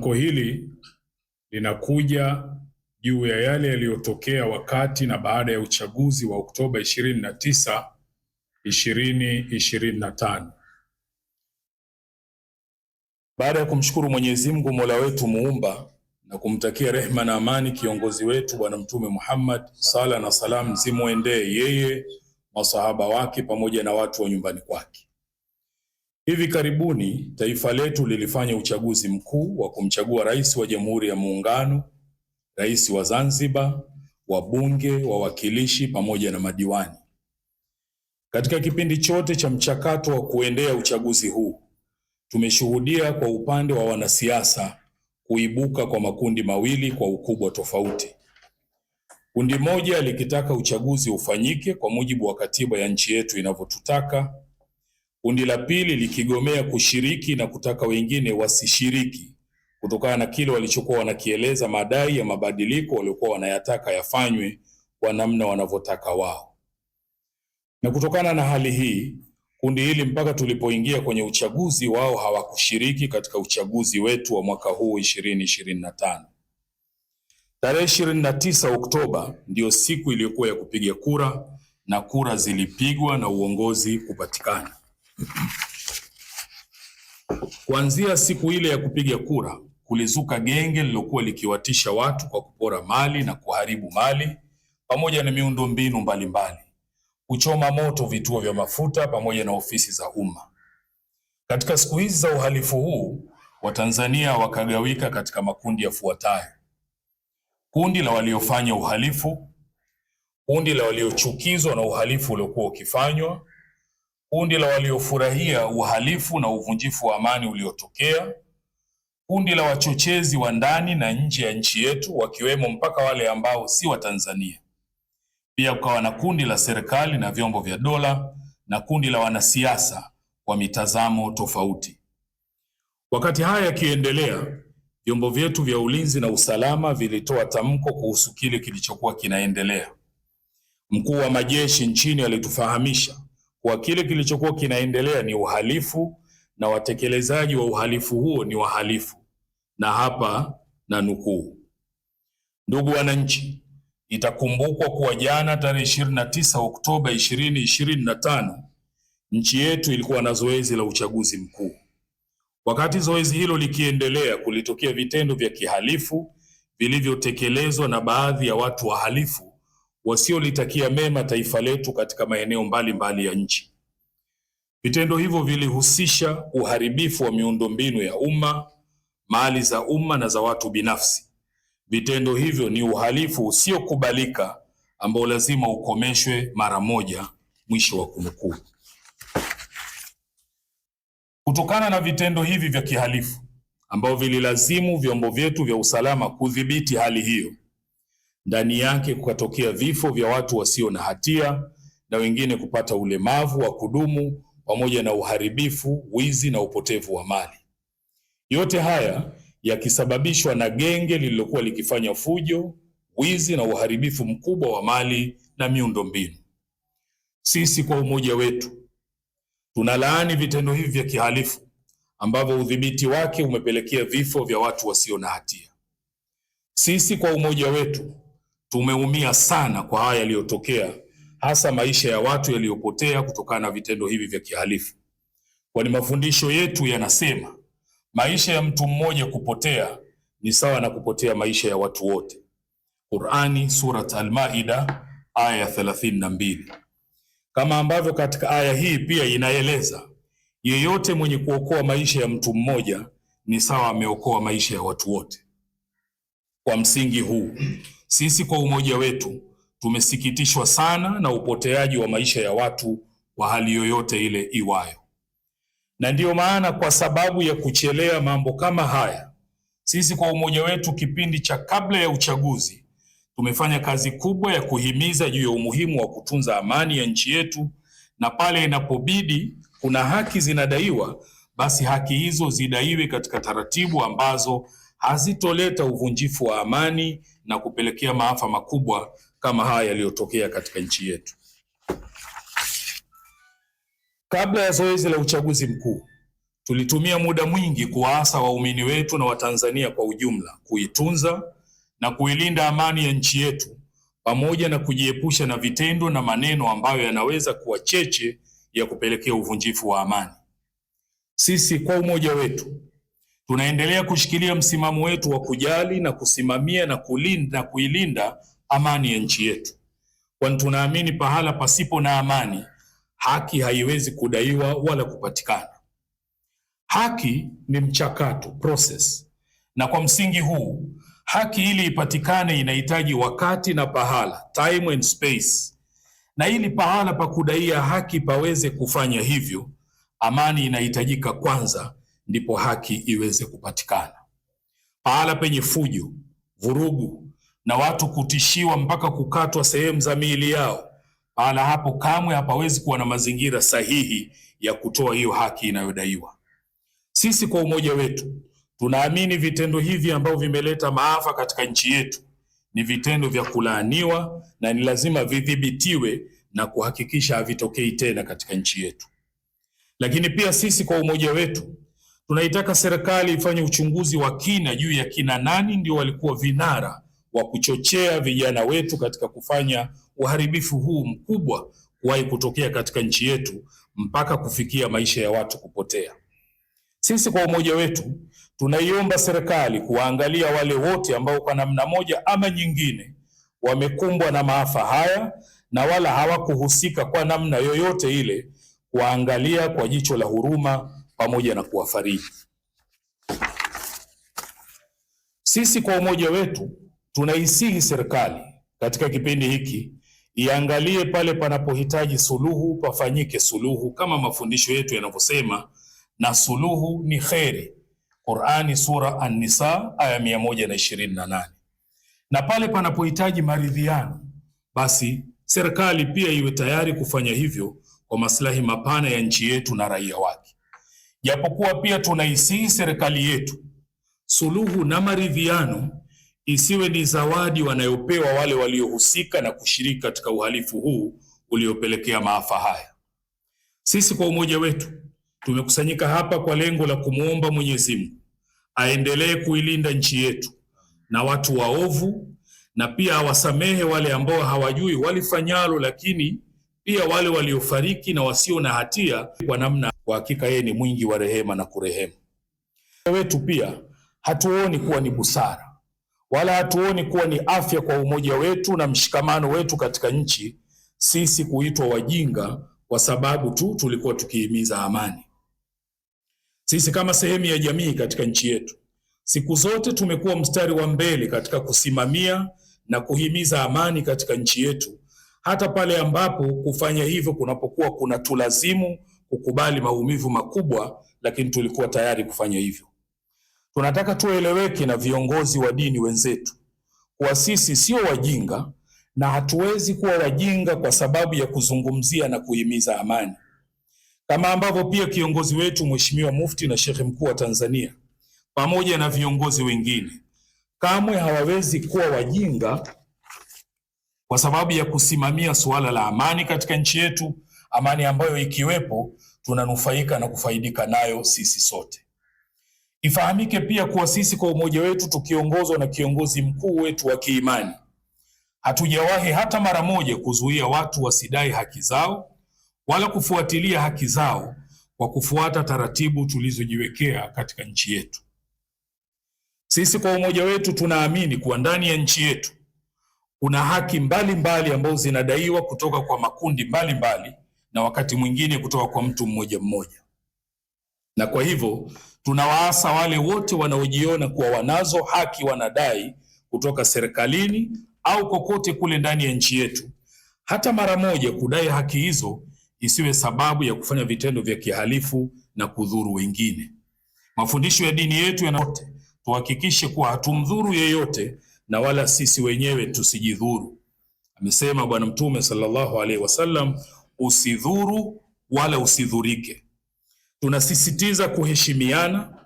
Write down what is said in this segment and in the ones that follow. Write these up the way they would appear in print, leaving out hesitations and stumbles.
Tamko hili linakuja juu ya yale yaliyotokea wakati na baada ya uchaguzi wa Oktoba 29, 2025. Baada ya kumshukuru Mwenyezi Mungu Mola wetu Muumba na kumtakia rehma na amani kiongozi wetu Bwana Mtume Muhammad, sala na salam zimwendee yeye, masahaba wake pamoja na watu wa nyumbani kwake. Hivi karibuni taifa letu lilifanya uchaguzi mkuu wa kumchagua rais wa Jamhuri ya Muungano, rais wa Zanzibar, wabunge, wawakilishi pamoja na madiwani. Katika kipindi chote cha mchakato wa kuendea uchaguzi huu, tumeshuhudia kwa upande wa wanasiasa kuibuka kwa makundi mawili kwa ukubwa tofauti. Kundi moja likitaka uchaguzi ufanyike kwa mujibu wa katiba ya nchi yetu inavyotutaka. Kundi la pili likigomea kushiriki na kutaka wengine wasishiriki kutokana na kile walichokuwa wanakieleza madai ya mabadiliko waliokuwa wanayataka yafanywe kwa namna wanavyotaka wao. Na kutokana na hali hii, kundi hili mpaka tulipoingia kwenye uchaguzi wao hawakushiriki katika uchaguzi wetu wa mwaka huu 2025. Tarehe 29 Oktoba ndiyo siku iliyokuwa ya kupiga kura na kura zilipigwa na uongozi kupatikana. Kuanzia siku ile ya kupiga kura, kulizuka genge lilokuwa likiwatisha watu kwa kupora mali na kuharibu mali pamoja na miundombinu mbalimbali, kuchoma moto vituo vya mafuta pamoja na ofisi za umma. Katika siku hizi za uhalifu huu, Watanzania wakagawika katika makundi yafuatayo: kundi la waliofanya uhalifu, kundi la waliochukizwa na uhalifu uliokuwa ukifanywa, kundi la waliofurahia uhalifu na uvunjifu wa amani uliotokea, kundi la wachochezi wa ndani na nje ya nchi yetu wakiwemo mpaka wale ambao si Watanzania. Pia kukawa na kundi la serikali na vyombo vya dola na kundi la wanasiasa wa mitazamo tofauti. Wakati haya yakiendelea, vyombo vyetu vya ulinzi na usalama vilitoa tamko kuhusu kile kilichokuwa kinaendelea. Mkuu wa majeshi nchini alitufahamisha kwa kile kilichokuwa kinaendelea ni uhalifu na watekelezaji wa uhalifu huo ni wahalifu. Na hapa na nukuu: ndugu wananchi, itakumbukwa kuwa jana tarehe 29 Oktoba 2025 nchi yetu ilikuwa na zoezi la uchaguzi mkuu. Wakati zoezi hilo likiendelea, kulitokea vitendo vya kihalifu vilivyotekelezwa na baadhi ya watu wahalifu wasiolitakia mema taifa letu katika maeneo mbalimbali ya nchi. Vitendo hivyo vilihusisha uharibifu wa miundombinu ya umma, mali za umma na za watu binafsi. Vitendo hivyo ni uhalifu usiokubalika ambao lazima ukomeshwe mara moja. Mwisho wa kunukuu. Kutokana na vitendo hivi vya kihalifu ambao vililazimu vyombo vyetu vya usalama kudhibiti hali hiyo, ndani yake kukatokea vifo vya watu wasio na hatia na wengine kupata ulemavu wa kudumu pamoja na uharibifu, wizi na upotevu wa mali. Yote haya yakisababishwa na genge lililokuwa likifanya fujo, wizi na uharibifu mkubwa wa mali na miundombinu. Sisi kwa umoja wetu tunalaani vitendo hivi vya kihalifu ambavyo udhibiti wake umepelekea vifo vya watu wasio na hatia. Sisi kwa umoja wetu tumeumia sana kwa haya yaliyotokea, hasa maisha ya watu yaliyopotea kutokana na vitendo hivi vya kihalifu. Kwani mafundisho yetu yanasema maisha ya mtu mmoja kupotea ni sawa na kupotea maisha ya watu wote. Qur'ani, Surat Al-Maida aya 32. Kama ambavyo katika aya hii pia inaeleza yeyote mwenye kuokoa maisha ya mtu mmoja ni sawa ameokoa maisha ya watu wote. Kwa msingi huu, sisi kwa umoja wetu tumesikitishwa sana na upoteaji wa maisha ya watu wa hali yoyote ile iwayo. Na ndiyo maana kwa sababu ya kuchelea mambo kama haya, sisi kwa umoja wetu kipindi cha kabla ya uchaguzi tumefanya kazi kubwa ya kuhimiza juu ya umuhimu wa kutunza amani ya nchi yetu, na pale inapobidi kuna haki zinadaiwa, basi haki hizo zidaiwe katika taratibu ambazo hazitoleta uvunjifu wa amani na kupelekea maafa makubwa kama haya yaliyotokea katika nchi yetu. Kabla ya zoezi la uchaguzi mkuu, tulitumia muda mwingi kuwaasa waumini wetu na Watanzania kwa ujumla kuitunza na kuilinda amani ya nchi yetu, pamoja na kujiepusha na vitendo na maneno ambayo yanaweza kuwa cheche ya kupelekea uvunjifu wa amani. Sisi kwa umoja wetu tunaendelea kushikilia msimamo wetu wa kujali na kusimamia na kuilinda amani ya nchi yetu, kwani tunaamini pahala pasipo na amani haki haiwezi kudaiwa wala kupatikana. Haki ni mchakato, process, na kwa msingi huu haki ili ipatikane inahitaji wakati na pahala, time and space, na ili pahala pa kudaia haki paweze kufanya hivyo, amani inahitajika kwanza, ndipo haki iweze kupatikana. Pahala penye fujo, vurugu na watu kutishiwa mpaka kukatwa sehemu za miili yao, pahala hapo kamwe hapawezi kuwa na mazingira sahihi ya kutoa hiyo haki inayodaiwa. Sisi kwa umoja wetu tunaamini vitendo hivi ambavyo vimeleta maafa katika nchi yetu ni vitendo vya kulaaniwa na ni lazima vidhibitiwe na kuhakikisha havitokei tena katika nchi yetu. Lakini pia sisi kwa umoja wetu tunaitaka serikali ifanye uchunguzi wa kina juu ya kina nani ndio walikuwa vinara wa kuchochea vijana wetu katika kufanya uharibifu huu mkubwa kuwahi kutokea katika nchi yetu mpaka kufikia maisha ya watu kupotea. Sisi kwa umoja wetu tunaiomba serikali kuwaangalia wale wote ambao kwa namna moja ama nyingine wamekumbwa na maafa haya na wala hawakuhusika kwa namna yoyote ile, kuwaangalia kwa jicho la huruma pamoja na kuwafariji. Sisi kwa umoja wetu tunaisihi serikali katika kipindi hiki iangalie pale panapohitaji suluhu pafanyike suluhu, kama mafundisho yetu yanavyosema, na suluhu ni kheri. Qur'ani sura An-Nisa aya 128. Na pale panapohitaji maridhiano, basi serikali pia iwe tayari kufanya hivyo kwa maslahi mapana ya nchi yetu na raia wake. Japokuwa pia tunaisihi serikali yetu suluhu na maridhiano isiwe ni zawadi wanayopewa wale waliohusika na kushiriki katika uhalifu huu uliopelekea maafa haya. Sisi kwa umoja wetu tumekusanyika hapa kwa lengo la kumwomba Mwenyezi Mungu aendelee kuilinda nchi yetu na watu waovu, na pia awasamehe wale ambao hawajui walifanyalo, lakini pia wale waliofariki na wasio na hatia, kwa namna kwa hakika yeye ni mwingi wa rehema na kurehemu. Wetu pia hatuoni kuwa ni busara wala hatuoni kuwa ni afya kwa umoja wetu na mshikamano wetu katika nchi sisi kuitwa wajinga kwa sababu tu tulikuwa tukihimiza amani. Sisi kama sehemu ya jamii katika nchi yetu siku zote tumekuwa mstari wa mbele katika kusimamia na kuhimiza amani katika nchi yetu, hata pale ambapo kufanya hivyo kunapokuwa kuna tulazimu kukubali maumivu makubwa, lakini tulikuwa tayari kufanya hivyo. Tunataka tueleweke na viongozi wa dini wenzetu kuwa sisi sio wajinga na hatuwezi kuwa wajinga kwa sababu ya kuzungumzia na kuhimiza amani, kama ambavyo pia kiongozi wetu Mheshimiwa Mufti na Sheikh Mkuu wa Tanzania pamoja na viongozi wengine kamwe hawawezi kuwa wajinga kwa sababu ya kusimamia suala la amani katika nchi yetu, amani ambayo ikiwepo tunanufaika na kufaidika nayo sisi sote. Ifahamike pia kuwa sisi kwa umoja wetu tukiongozwa na kiongozi mkuu wetu wa kiimani hatujawahi hata mara moja kuzuia watu wasidai haki zao wala kufuatilia haki zao kwa kufuata taratibu tulizojiwekea katika nchi yetu. Sisi kwa umoja wetu tunaamini kuwa ndani ya nchi yetu kuna haki mbalimbali ambazo zinadaiwa kutoka kwa makundi mbalimbali na wakati mwingine kutoka kwa mtu mmoja mmoja. Na kwa hivyo tunawaasa wale wote wanaojiona kuwa wanazo haki wanadai kutoka serikalini au kokote kule ndani ya nchi yetu, hata mara moja kudai haki hizo isiwe sababu ya kufanya vitendo vya kihalifu na kudhuru wengine. Mafundisho ya dini yetu yanayote tuhakikishe kuwa hatumdhuru yeyote na wala sisi wenyewe tusijidhuru. Amesema Bwana Mtume sallallahu alaihi wasallam, usidhuru wala usidhurike. Tunasisitiza kuheshimiana,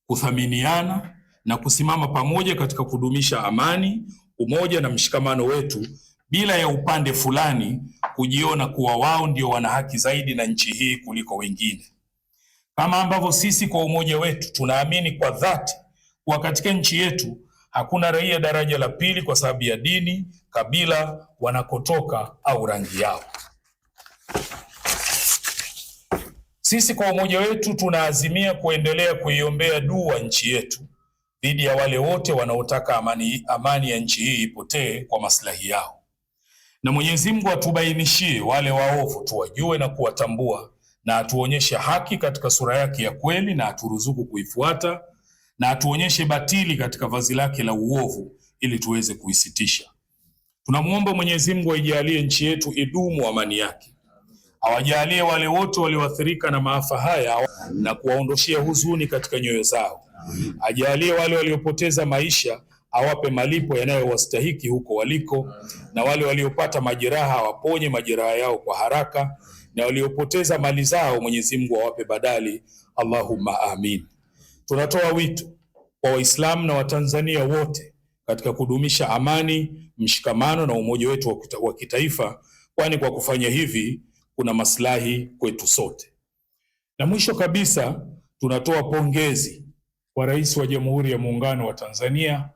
kuthaminiana na kusimama pamoja katika kudumisha amani, umoja na mshikamano wetu bila ya upande fulani kujiona kuwa wao ndio wana haki zaidi na nchi hii kuliko wengine. kama ambavyo sisi kwa umoja wetu tunaamini kwa dhati kuwa katika nchi yetu hakuna raia daraja la pili kwa sababu ya dini, kabila, wanakotoka au rangi yao. Sisi kwa umoja wetu tunaazimia kuendelea kuiombea dua nchi yetu dhidi ya wale wote wanaotaka amani ya nchi hii ipotee kwa maslahi yao. Na Mwenyezi Mungu atubainishie wale waovu, tuwajue na kuwatambua, na atuonyeshe haki katika sura yake ya kweli na aturuzuku kuifuata, na atuonyeshe batili katika vazi lake la uovu ili tuweze kuisitisha. Tunamuomba Mwenyezi Mungu aijalie nchi yetu idumu amani yake. Awajalie wale wote walioathirika na maafa haya na kuwaondoshia huzuni katika nyoyo zao. Ajalie wale waliopoteza maisha awape malipo yanayowastahiki huko waliko, na wale waliopata majeraha awaponye majeraha yao kwa haraka, na waliopoteza mali zao Mwenyezi Mungu awape badali. Allahumma amin. Tunatoa wito kwa Waislamu na Watanzania wote katika kudumisha amani, mshikamano na umoja wetu wa kitaifa, kwani kwa kufanya hivi kuna maslahi kwetu sote. Na mwisho kabisa, tunatoa pongezi kwa Rais wa Jamhuri ya Muungano wa Tanzania,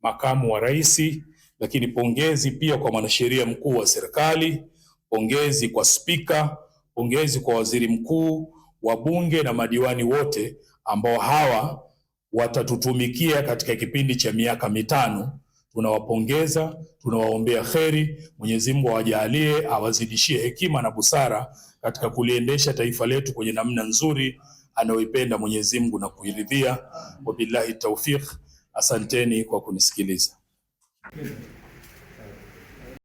makamu wa rais, lakini pongezi pia kwa mwanasheria mkuu wa serikali, pongezi kwa spika, pongezi kwa waziri mkuu, wabunge na madiwani wote ambao hawa watatutumikia katika kipindi cha miaka mitano. Tunawapongeza, tunawaombea kheri. Mwenyezi Mungu awajalie, awazidishie hekima na busara katika kuliendesha taifa letu kwenye namna nzuri anayoipenda Mwenyezi Mungu na kuiridhia. Wabillahi tawfiq. Asanteni kwa kunisikiliza.